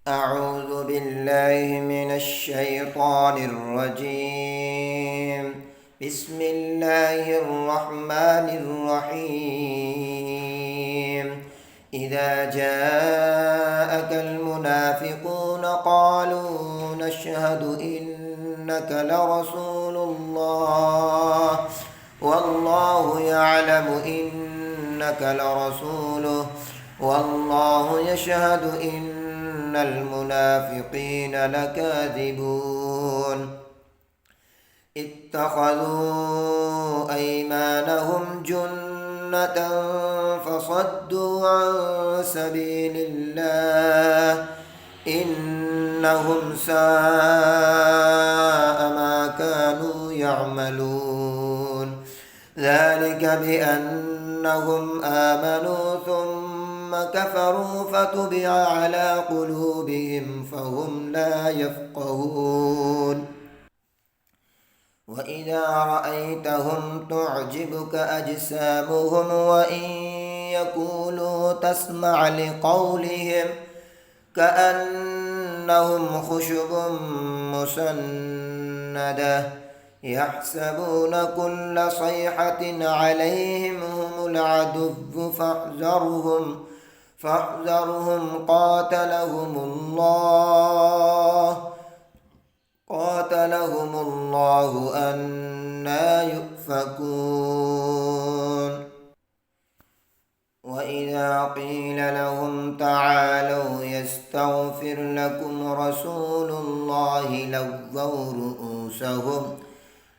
أعوذ بالله من الشيطان الرجيم. بسم الله الرحمن الرحيم. إذا جاءك المنافقون قالوا نشهد إنك لرسول الله والله يعلم إنك لرسوله والله يشهد إن المنافقين لكاذبون. اتخذوا أيمانهم جنة فصدوا عن سبيل الله إنهم ساء ما كانوا يعملون. ذلك بأنهم آمنوا ثم كفروا فتبع على قلوبهم فهم لا يفقهون. وإذا رأيتهم تعجبك أجسامهم وإن يقولوا تسمع لقولهم كأنهم خشب مسندة يحسبون كل صيحة عليهم هم العدو فاحذرهم قاتلهم الله أنى يؤفكون. وإذا قيل لهم تعالوا يستغفر لكم رسول الله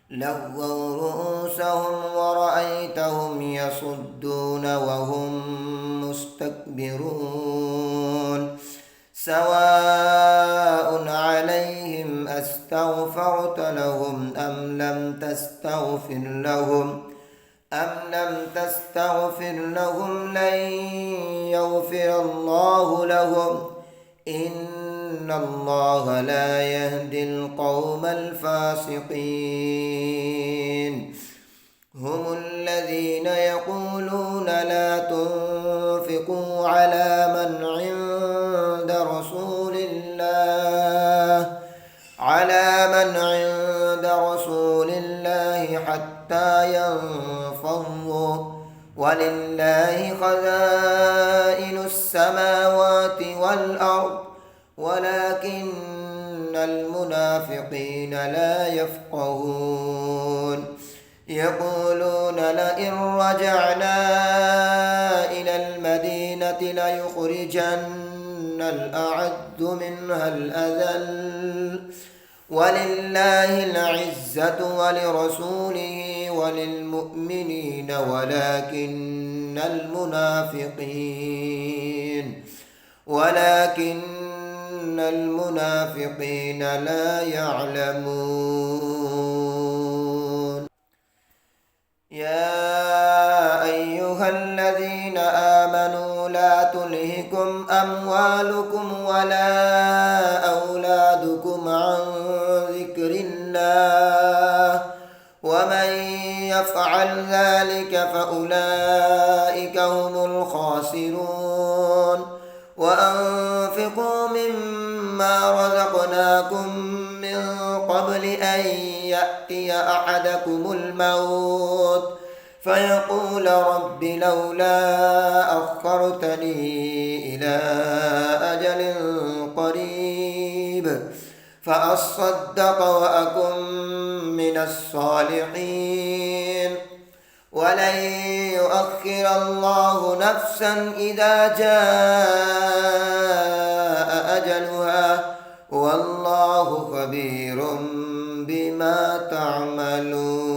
لووا رؤوسهم ورأيتهم يصدون وهم مستكبرون. سواء عليهم أستغفرت لهم أم لم تستغفر لهم لن يغفر الله لهم إن الله لا يهدي القوم الفاسقين. هم الذين يقولون لا تنفقوا على من عند رسول الله حتى ينفضوا ولله خزائن السماوات والأرض ولكن المنافقين لا يفقهون. يقولون لئن رجعنا إلى المدينة ليخرجن الأعز منها الأذل ولله العزة ولرسوله وللمؤمنين ولكن المنافقين لا يعلمون. يا أيها الذين آمنوا لا تلهكم أموالكم ولا أولادكم عن ذكر الله ومن يفعل ذلك فأولئك هم الخاسرون. وأنفقوا مما رزقناكم من قبل أن يأتي أحدكم الموت فيقول رب لولا أخرتني إلى أجل قريب فأصدق وأكن من الصالحين. ولن يؤخر الله نفسا إذا جاء أجلها والله خبير بما تعملون.